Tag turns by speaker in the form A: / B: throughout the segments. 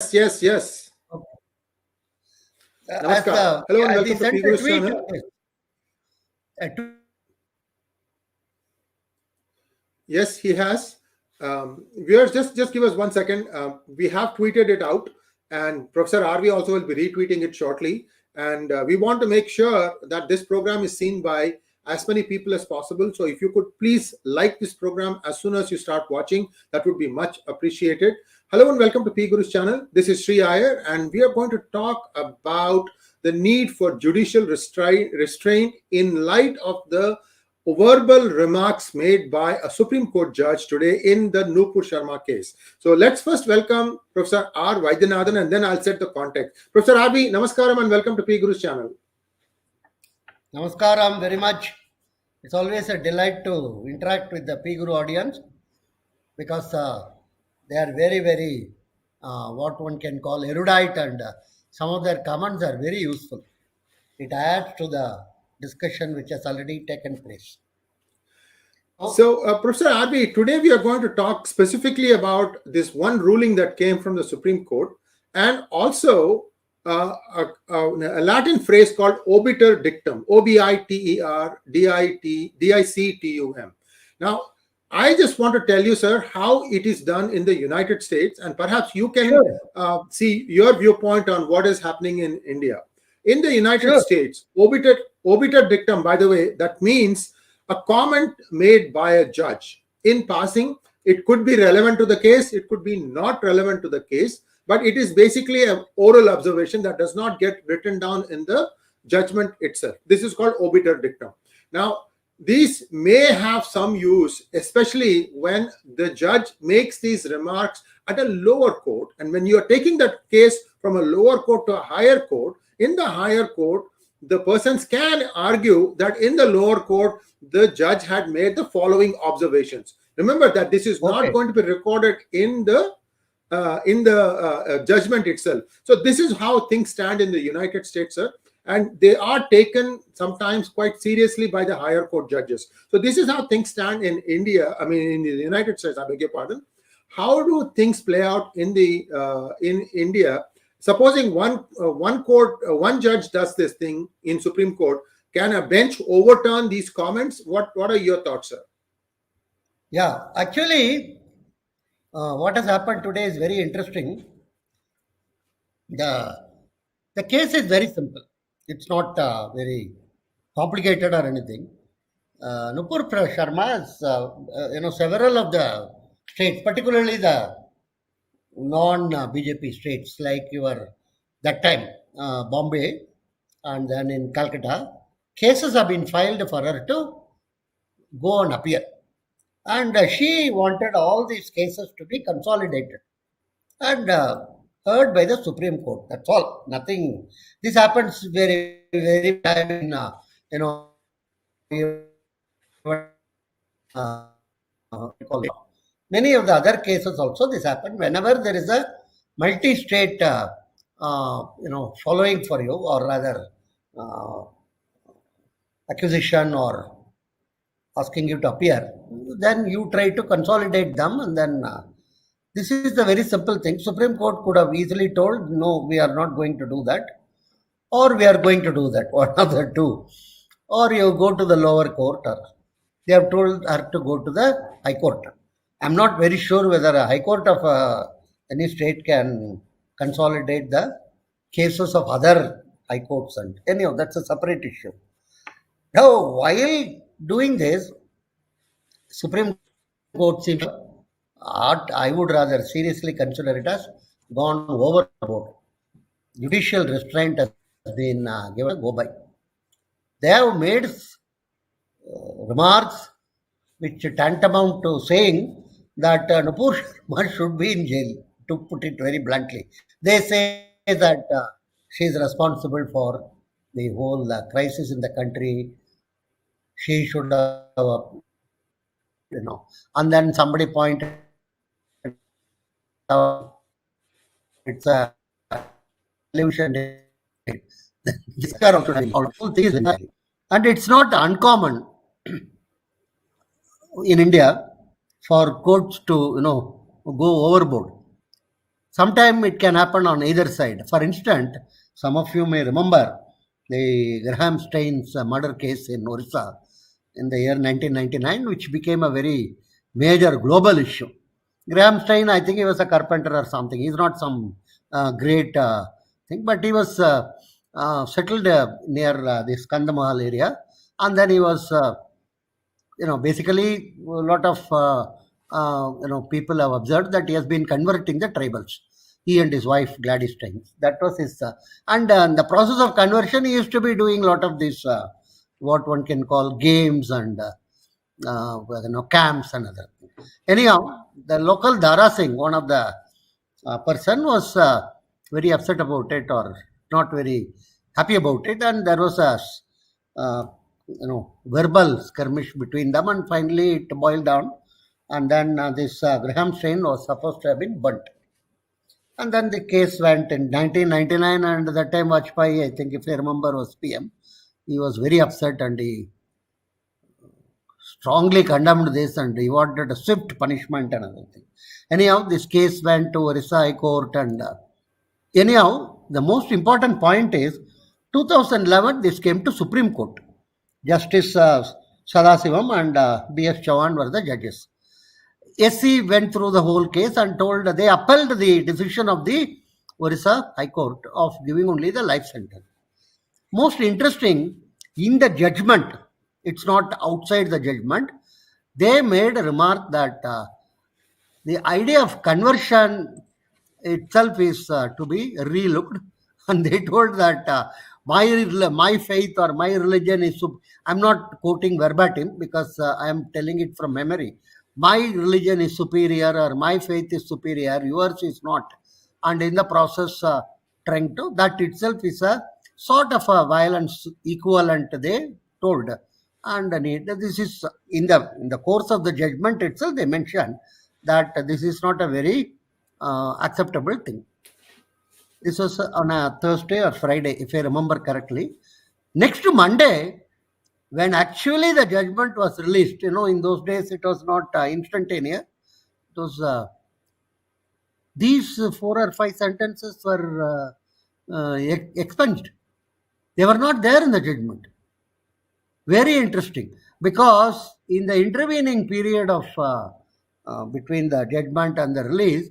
A: Yes.
B: Okay.
A: Namaskar. Hello and welcome to
B: sent a
A: PGurus
B: tweet.
A: channel. Yes, he has. Viewers, just give us 1 second. We have tweeted it out, and Professor RV also will be retweeting it shortly. And we want to make sure that this program is seen by as many people as possible. So if you could please like this program as soon as you start watching, that would be much appreciated. Hello and welcome to PGurus channel. This is 𝙒𝙖𝙩𝙬𝙤, and we are going to talk about the need for judicial restraint in light of the verbal remarks made by a Supreme Court judge today in the Nurpur Sharma case. So let's first welcome Professor R. Vaidyanathan, and then I'll set the context. Professor RV, namaskaram and welcome to PGurus channel.
B: Namaskaram very much. It's always a delight to interact with the PGuru audience because they are very, what one can call erudite, and some of their comments are very useful. It adds to the discussion which has already taken place.
A: So, Professor RV, today we are going to talk specifically about this one ruling that came from the Supreme Court, and also a Latin phrase called Obiter Ditcum, Obiter Ditcum. Now, I just want to tell you, sir, how it is done in the United States, and perhaps you can see your viewpoint on what is happening in India. In the United States, Obiter Ditcum, by the way, that means a comment made by a judge. In passing, it could be relevant to the case, it could be not relevant to the case, but it is basically an oral observation that does not get written down in the judgment itself. This is called Obiter Ditcum. Now, these may have some use, especially when the judge makes these remarks at a lower court. And when you are taking that case from a lower court to a higher court, in the higher court, the persons can argue that in the lower court, the judge had made the following observations. Remember that this is not going to be recorded in the judgment itself. So this is how things stand in the United States, sir. And they are taken sometimes quite seriously by the higher court judges. So this is how things stand in India. I mean, in the United States. I beg your pardon. How do things play out in India? Supposing one judge does this thing in Supreme Court, can a bench overturn these comments? What are your thoughts, sir?
B: Yeah, actually, what has happened today is very interesting. The case is very simple. It's not very complicated or anything. Nupur Sharma has, several of the states, particularly the non-BJP states like that time, Bombay, and then in Calcutta, cases have been filed for her to go and appear. And she wanted all these cases to be consolidated and heard by the Supreme Court. That's all. Nothing. This happens very time in, many of the other cases also this happened. Whenever there is a multi-state, following for you, or rather accusation or asking you to appear, then you try to consolidate them, and then this is the very simple thing. Supreme Court could have easily told, no, we are not going to do that, or we are going to do that, one of the two. Or you go to the lower court, or they have told her to go to the High Court. I'm not very sure whether a High Court of any state can consolidate the cases of other High Courts, and anyhow, that's a separate issue. Now, while doing this, Supreme Court seems, I would rather seriously consider it as gone overboard. Judicial restraint has been given a go by. They have made remarks which tantamount to saying that Nupur Sharma should be in jail, to put it very bluntly. They say that she is responsible for the whole crisis in the country. She should have, and then somebody pointed out it's a illusion. This kind of thing, and it's not uncommon in India for courts to go overboard. Sometime it can happen on either side. For instance, some of you may remember the Graham Stein's murder case in Orissa in the year 1999, which became a very major global issue. Graham Stein, I think he was a carpenter or something. He's not some great thing, but he was settled near this Kandamahal area, and then he was, basically a lot of people have observed that he has been converting the tribals. He and his wife Gladys Stein. That was his, and the process of conversion. He used to be doing a lot of this, what one can call games and camps and other things. Anyhow, the local Dara Singh, one of the person, was very upset about it or not very happy about it, and there was a verbal skirmish between them, and finally it boiled down, and then this Graham Stein was supposed to have been burnt. And then the case went in 1999, and at that time Vajpayee, I think if I remember, was PM. He was very upset and he strongly condemned this and he wanted a swift punishment and other thing. Anyhow, this case went to Orissa High Court, and anyhow, the most important point is 2011 this came to Supreme Court. Justice Sadasivam and B.S. Chauhan were the judges. SC went through the whole case and told they upheld the decision of the Orissa High Court of giving only the life sentence. Most interesting, in the judgment, it's not outside the judgment, they made a remark that the idea of conversion itself is to be relooked, and they told that my faith or my religion is, I'm not quoting verbatim because I am telling it from memory, my religion is superior or my faith is superior, yours is not, and in the process trying to, that itself is a sort of a violence equivalent, they told. And this is in the course of the judgment itself, they mentioned that this is not a very acceptable thing. This was on a Thursday or Friday, if I remember correctly. Next Monday, when actually the judgment was released, in those days it was not instantaneous. It was these 4 or 5 sentences were expunged. They were not there in the judgment. Very interesting, because in the intervening period of between the judgment and the release,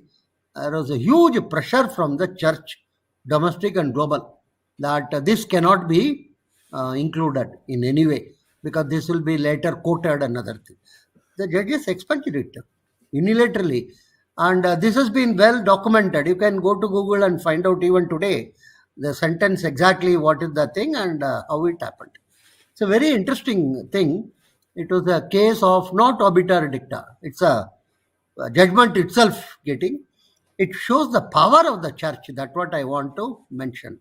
B: there was a huge pressure from the church, domestic and global, that this cannot be included in any way because this will be later quoted and other things. The judges expunged it unilaterally, and this has been well documented. You can go to Google and find out even today the sentence exactly what is the thing and how it happened. It's a very interesting thing. It was a case of not obiter dicta. It's a judgment itself getting. It shows the power of the church. That's what I want to mention.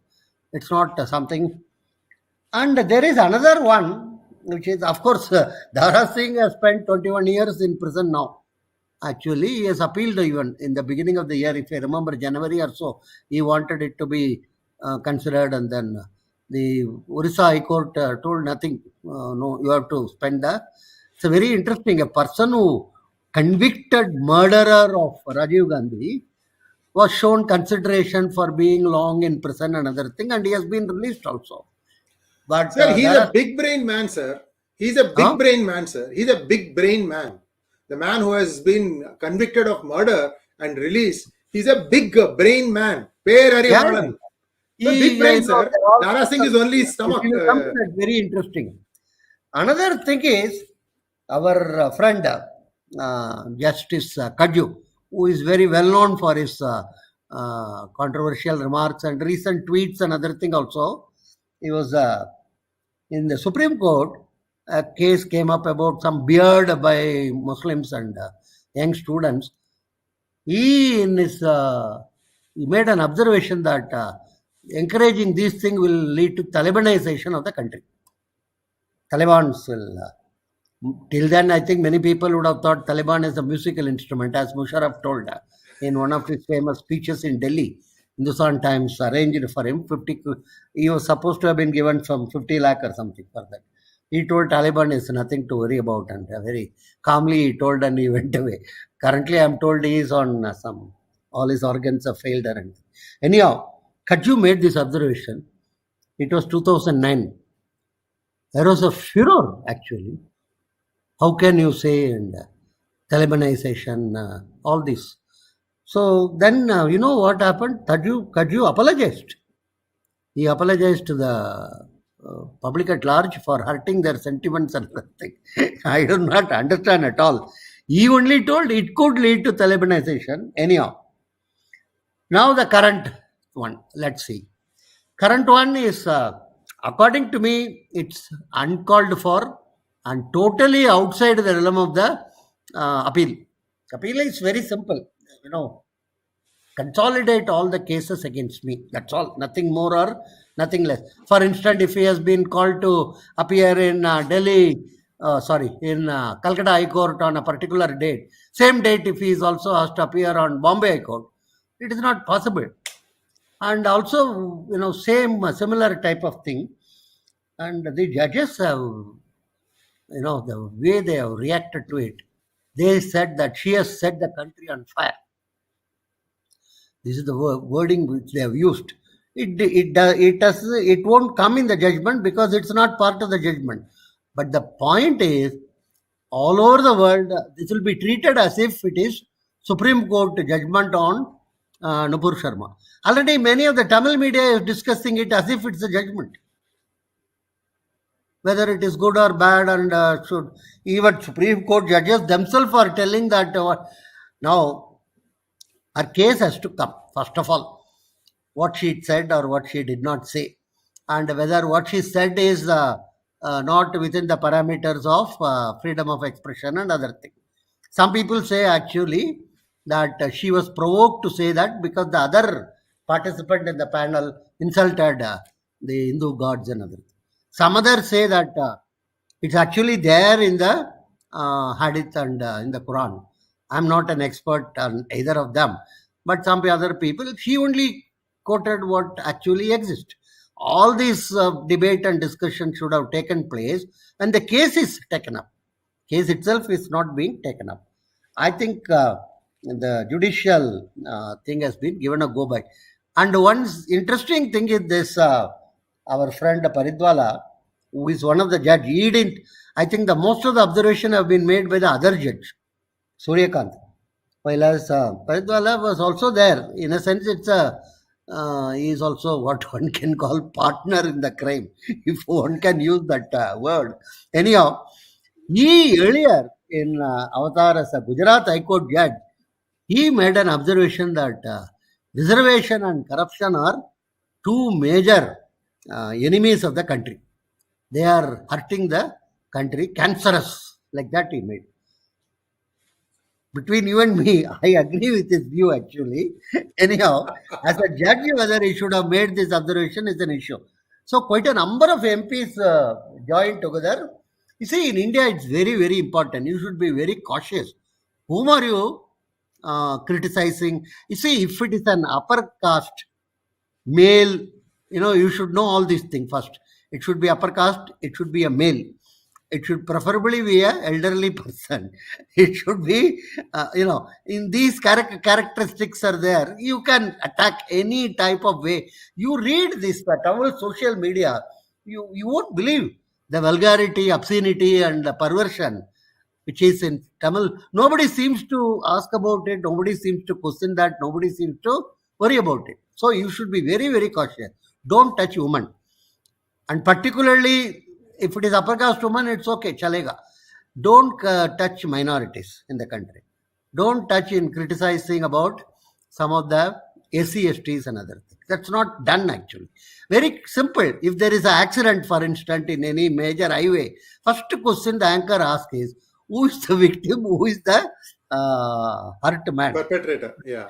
B: It's not something. And there is another one, which is, of course, Dara Singh has spent 21 years in prison now. Actually, he has appealed even in the beginning of the year, if I remember, January or so. He wanted it to be considered, and then the Orissa High Court told nothing. No, you have to spend that. It's a very interesting. A person who convicted murderer of Rajiv Gandhi was shown consideration for being long in prison and other thing, and he has been released also. But
A: sir, he's a big brain man, sir. He's a big brain man, sir. He's a big brain man. The man who has been convicted of murder and released, he's a big brain man.
B: Yeah.
A: Big brain, sir. Dara Singh is only stomach.
B: Very interesting. Another thing is our friend Justice 𝙤𝙬𝘀𝘀, who is very well known for his controversial remarks and recent tweets and other thing also. He was in the Supreme Court. A case came up about some beard by Muslims and young students. He made an observation that encouraging these things will lead to Talibanization of the country. Talibans will. Till then, I think many people would have thought Taliban is a musical instrument, as Musharraf told in one of his famous speeches in Delhi. Hindustan Times arranged for him 50. He was supposed to have been given some 50 lakh or something for that. He told Taliban is nothing to worry about, and very calmly he told, and he went away. Currently, I am told he is on some all his organs have failed her. And anyhow, Kaju made this observation. It was 2009. There was a furor, actually. How can you say and Talibanization, all this. So then, you know what happened? Kaju apologized. He apologized to the public at large for hurting their sentiments and everything. I do not understand at all. He only told it could lead to Talibanization. Anyhow, now the current one. Let's see. Current one is, according to me, it's uncalled for and totally outside the realm of the appeal. Appeal is very simple. Consolidate all the cases against me. That's all. Nothing more or nothing less. For instance, if he has been called to appear in Calcutta High Court on a particular date, same date if he is also asked to appear on Bombay High Court, it is not possible. And also, similar type of thing. And the judges have, the way they have reacted to it, they said that she has set the country on fire. This is the wording which they have used. It won't come in the judgment because it's not part of the judgment. But the point is, all over the world, this will be treated as if it is Supreme Court judgment on Nurpur Sharma. Already many of the Tamil media is discussing it as if it's a judgment. Whether it is good or bad, and should even Supreme Court judges themselves are telling that now her case has to come. First of all, what she said or what she did not say, and whether what she said is not within the parameters of freedom of expression and other things. Some people say actually that she was provoked to say that because the other participant in the panel insulted the Hindu gods and other things. Some others say that it's actually there in the Hadith and in the Quran. I'm not an expert on either of them, but some other people, she only quoted what actually exists. All this debate and discussion should have taken place, and the case is taken up. Case itself is not being taken up. I think the judicial thing has been given a go by. And one interesting thing is this, our friend Paridwala, who is one of the judge, he didn't, I think the most of the observation have been made by the other judge, Suryakant. While as Paridwala was also there, in a sense he is also what one can call partner in the crime, if one can use that word. Anyhow, he earlier in avatar as a Gujarat High Court judge, he made an observation that reservation and corruption are two major enemies of the country. They are hurting the country, cancerous, like that he made. Between you and me, I agree with his view actually. Anyhow, as a judge, whether he should have made this observation is an issue. So quite a number of MPs joined together. You see, in India, it's very, very important. You should be very cautious. Whom are you criticizing? You see, if it is an upper caste male, you should know all these things first. It should be upper caste. It should be a male. It should preferably be an elderly person. It should be, in these characteristics are there. You can attack any type of way. You read this Tamil social media, you won't believe the vulgarity, obscenity, and the perversion which is in Tamil. Nobody seems to ask about it. Nobody seems to question that. Nobody seems to worry about it. So you should be very, very cautious. Don't touch women. And particularly, if it is upper caste woman, it's okay, chalega. Don't touch minorities in the country. Don't touch in criticizing about some of the SCSTs and other things. That's not done actually. Very simple. If there is an accident, for instance, in any major highway, first question the anchor asks is, who is the victim? Who is the hurt man?
A: Perpetrator, yeah.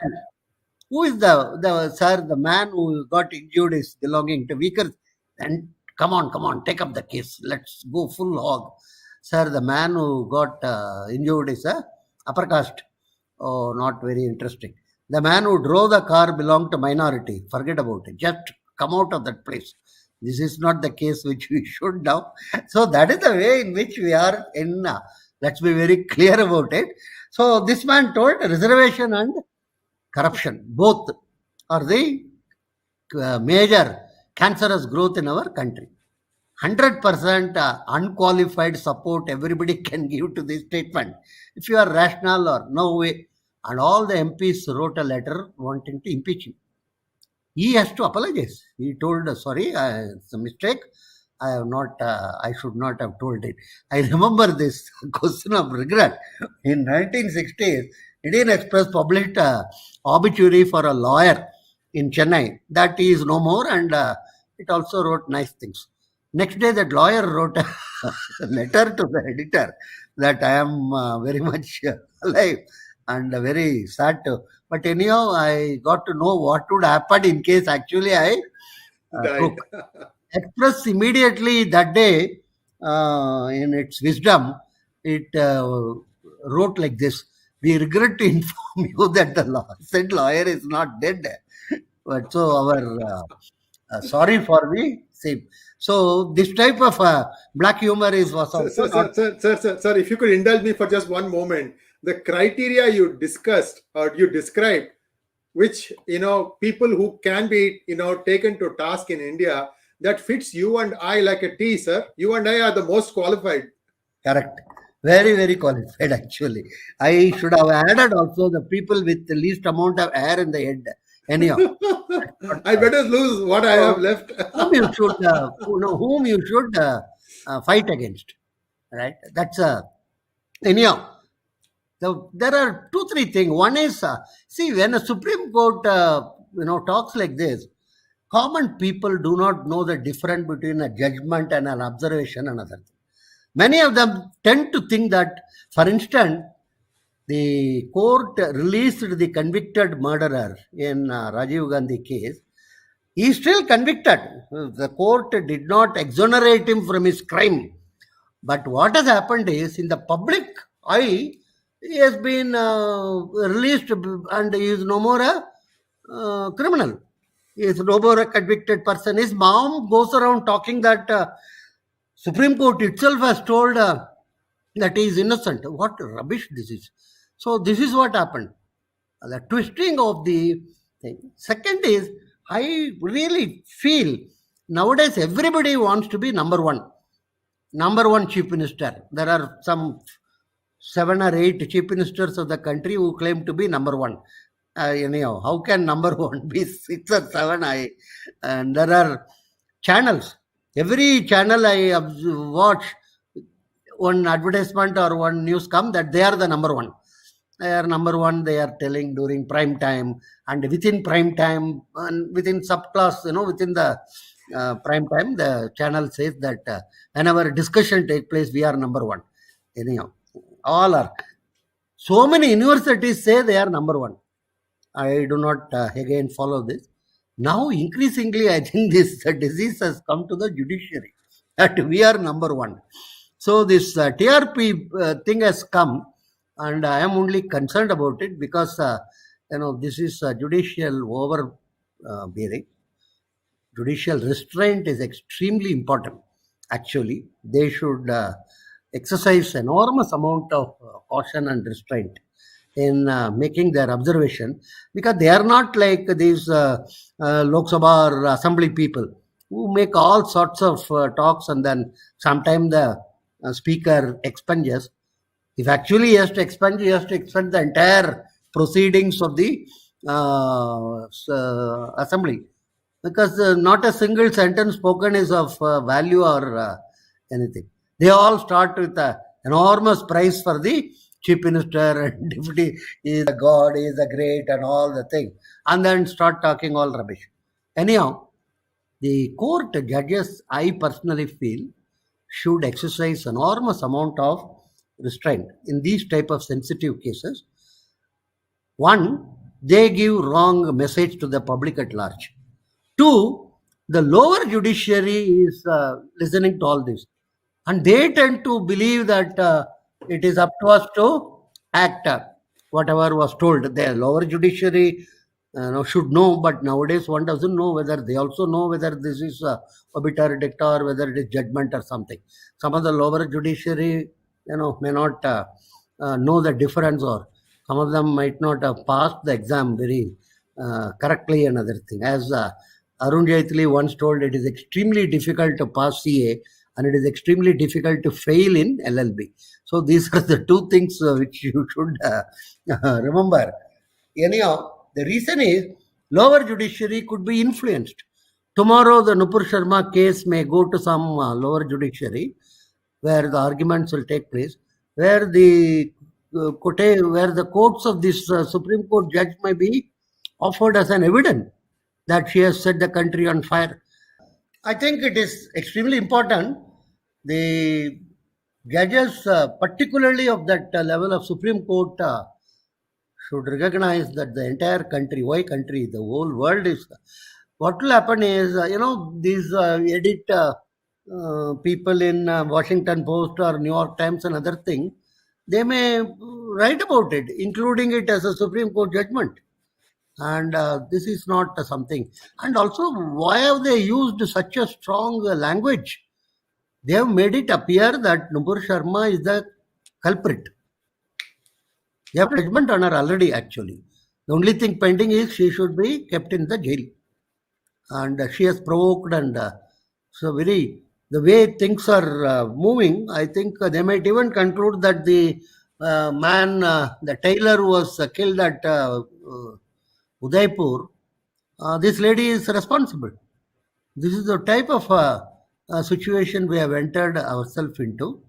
B: Who is the man who got injured is belonging to weaker? And come on, take up the case. Let's go full hog. Sir, the man who got injured is a upper caste. Oh, not very interesting. The man who drove the car belonged to minority. Forget about it. Just come out of that place. This is not the case which we should now. So that is the way in which we are in. Let's be very clear about it. So this man told reservation and corruption, both are the major cancerous growth in our country. 100% unqualified support everybody can give to this statement. If you are rational or no way, and all the MPs wrote a letter wanting to impeach him. He has to apologize. He told, sorry, it's a mistake. I have not. I should not have told it. I remember this question of regret. In 1960s, Indian Express published a obituary for a lawyer in Chennai that he is no more, and it also wrote nice things. Next day, that lawyer wrote a letter to the editor that I am very much alive and very sad to. But anyhow, I got to know what would happen in case actually I
A: Died.
B: took. Express immediately that day, in its wisdom, it wrote like this: "We regret to inform you that the said lawyer is not dead, but so our sorry for the same." So this type of black humor was also not.
A: Sir, if you could indulge me for just one moment, the criteria you discussed or you described, which people who can be taken to task in India, that fits you and I like a tea, sir. You and I are the most qualified.
B: Correct. Very, very qualified, actually. I should have added also the people with the least amount of hair in the head. Anyhow,
A: I better lose what I have left.
B: whom you should fight against, right? That's anyhow. There are 2-3 things. One is, see, when a Supreme Court talks like this, common people do not know the difference between a judgment and an observation and other thing. Many of them tend to think that, for instance, the court released the convicted murderer in Rajiv Gandhi case. He is still convicted. The court did not exonerate him from his crime. But what has happened is, in the public eye, he has been released and he is no more a criminal. He is no more a convicted person. His mom goes around talking that Supreme Court itself has told that he is innocent. What rubbish this is. So this is what happened. The twisting of the thing. Second is, I really feel nowadays everybody wants to be number one chief minister. There are some 7 or 8 chief ministers of the country who claim to be number one. Anyhow, how can number one be 6 or 7? And there are channels. Every channel I watch, one advertisement or one news come that they are the number one. They are number one. They are telling during prime time, and within prime time and within subclass, within the prime time, the channel says that whenever discussion take place, we are number one. Anyhow, all are. So many universities say they are number one. I do not again follow this. Now, increasingly, I think this disease has come to the judiciary that we are number one. So this TRP thing has come, and I am only concerned about it because this is judicial overbearing. Judicial restraint is extremely important. Actually, they should exercise enormous amount of caution and restraint in making their observation, because they are not like these Lok Sabha or assembly people who make all sorts of talks, and then sometimes the speaker expunges. If actually he has to expunge, he has to expunge the entire proceedings of the assembly, because not a single sentence spoken is of value or anything. They all start with an enormous praise for the chief minister and deputy. He is a god, he is a great, and all the thing, and then start talking all rubbish. Anyhow, the court judges, I personally feel, should exercise enormous amount of restraint in these type of sensitive cases. One, they give wrong message to the public at large. Two, the lower judiciary is listening to all this, and they tend to believe that it is up to us to act whatever was told. The lower judiciary should know, but nowadays one doesn't know whether they also know whether this is obiter dicta or whether it is judgment or something. Some of the lower judiciary may not know the difference, or Some of them might not have passed the exam very correctly, another thing. As Arun Jaitley once told, it is extremely difficult to pass CA and it is extremely difficult to fail in LLB. So these are the two things which you should remember. Anyhow, the reason is lower judiciary could be influenced. Tomorrow, the Nupur Sharma case may go to some lower judiciary where the arguments will take place, where the courts of this Supreme Court judge may be offered as an evidence that she has set the country on fire. I think it is extremely important. The judges, particularly of that level of Supreme Court, should recognize that the entire country, why country, the whole world is. What will happen is, these edit people in Washington Post or New York Times and other thing, they may write about it, including it as a Supreme Court judgment. And this is not something. And also, why have they used such a strong language? They have made it appear that Nupur Sharma is the culprit. They have judgment on her already, actually. The only thing pending is she should be kept in the jail. And she has provoked, and so the way things are moving, I think they might even conclude that the man, the tailor who was killed at Udaipur, this lady is responsible. This is the type of situation we have entered ourselves into.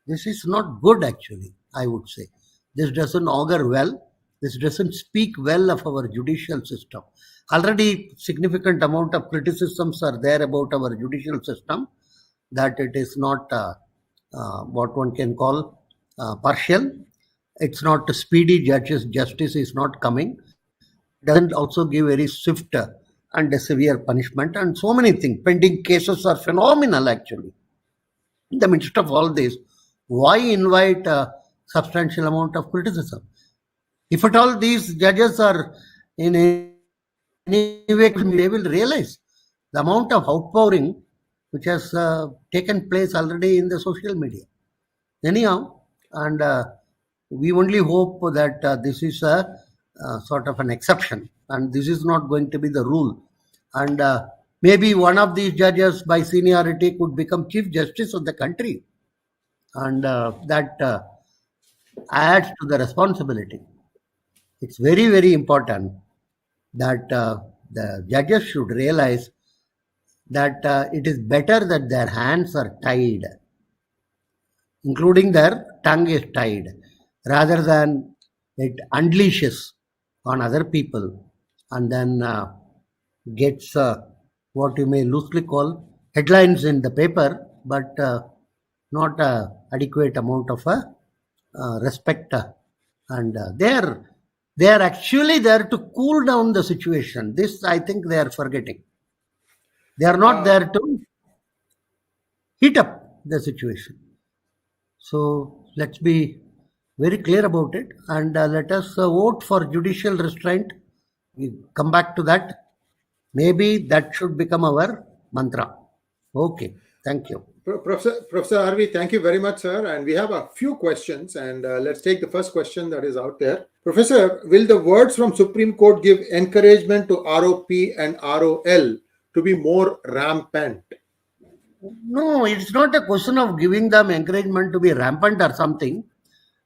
B: This is not good, actually, I would say. This doesn't augur well. This doesn't speak well of our judicial system. Already significant amount of criticisms are there about our judicial system, that it is not what one can call partial. It's not speedy. Justice is not coming. Doesn't also give very swift and severe punishment, and so many things. Pending cases are phenomenal, actually. In the midst of all this, why invite a substantial amount of criticism? If at all these judges are in any way, they will realize the amount of outpouring which has taken place already in the social media. Anyhow, and we only hope that this is a sort of an exception, and this is not going to be the rule. And maybe one of these judges by seniority could become Chief Justice of the country, and that adds to the responsibility. It's very, very important that the judges should realize that it is better that their hands are tied, including their tongue is tied, rather than it unleashes on other people and then gets what you may loosely call headlines in the paper, but not adequate amount of respect. And they are actually there to cool down the situation. This, I think, they are forgetting. They are not there to heat up the situation. So let's be very clear about it, and let us vote for judicial restraint. We come back to that. Maybe that should become our mantra. Okay, thank you.
A: Professor RV, thank you very much, sir. And we have a few questions, and let's take the first question that is out there. Professor, will the words from Supreme Court give encouragement to ROP and ROL to be more rampant?
B: No, it's not a question of giving them encouragement to be rampant or something.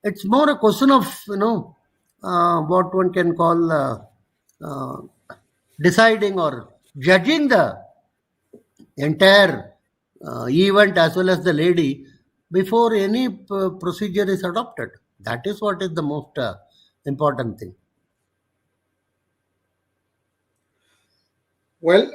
B: It's more a question of, what one can call deciding or judging the entire event as well as the lady before any procedure is adopted. That is what is the most important thing.
A: Well,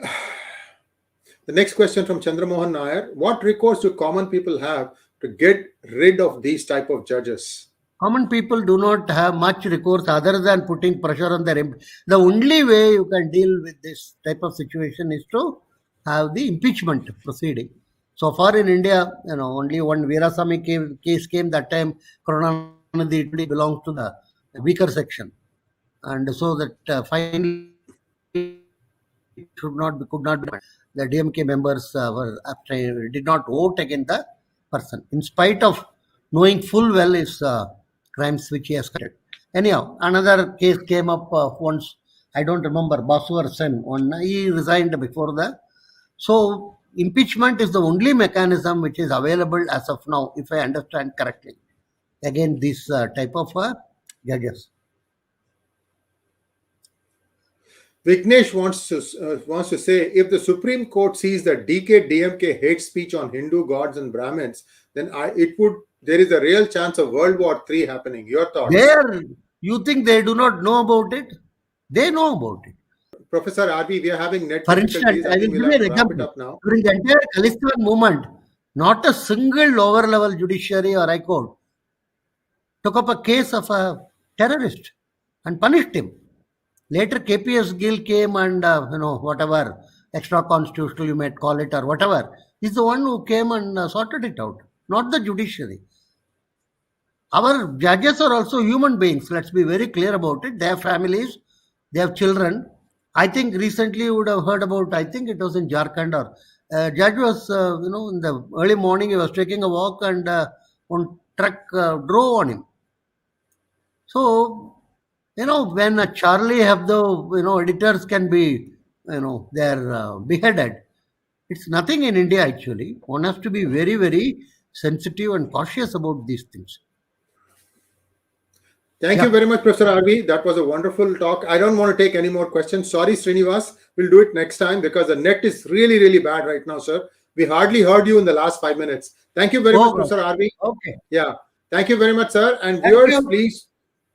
A: the next question from Chandramohan Nair. What recourse do common people have to get rid of these type of judges?
B: Common people do not have much recourse other than putting pressure on their. The only way you can deal with this type of situation is to have the impeachment proceeding. So far in India, only one Veerasamy case came that time. Karunanidhi belongs to the weaker section, and so that finally could not be. The DMK members did not vote against the person, in spite of knowing full well his crimes which he has committed. Anyhow, another case came up once. I don't remember, Basu or Sen. He resigned before the. So impeachment is the only mechanism which is available as of now, if I understand correctly. Again, this type of judges.
A: Vignesh wants to say, if the Supreme Court sees that DMK hate speech on Hindu gods and Brahmins, then there is a real chance of World War III happening. Your thoughts?
B: You think they do not know about it? They know about it.
A: Professor RV, we are having net
B: For
A: difficulties.
B: instance, I will give you an example. During the entire Khalistan movement, not a single lower level judiciary or high court took up a case of a terrorist and punished him. Later, KPS Gill came and, whatever extra constitutional you might call it or whatever, is the one who came and sorted it out, not the judiciary. Our judges are also human beings. Let's be very clear about it. They have families, they have children. I think recently you would have heard about, I think it was in Jharkhand, or judge was, in the early morning, he was taking a walk and one truck drove on him. So, when a Charlie Hebdo, editors can be, they're beheaded. It's nothing in India actually. One has to be very, very sensitive and cautious about these things.
A: Thank you very much, Professor RV. That was a wonderful talk. I don't want to take any more questions. Sorry, Srinivas. We'll do it next time because the net is really, really bad right now, sir. We hardly heard you in the last 5 minutes. Thank you very much, Professor RV.
B: Okay.
A: Yeah. Thank you very much, sir. And viewers, please,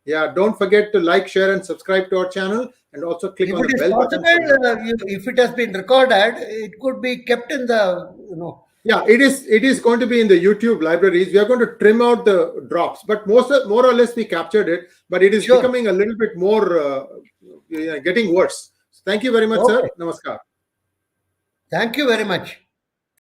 A: don't forget to like, share, and subscribe to our channel, and also click on the bell button.
B: If it has been recorded, it could be kept in the,
A: Yeah, it is going to be in the YouTube libraries. We are going to trim out the drops, but more or less we captured it, but it is becoming a little bit more, getting worse. Thank you very much, sir. Namaskar.
B: Thank you very much.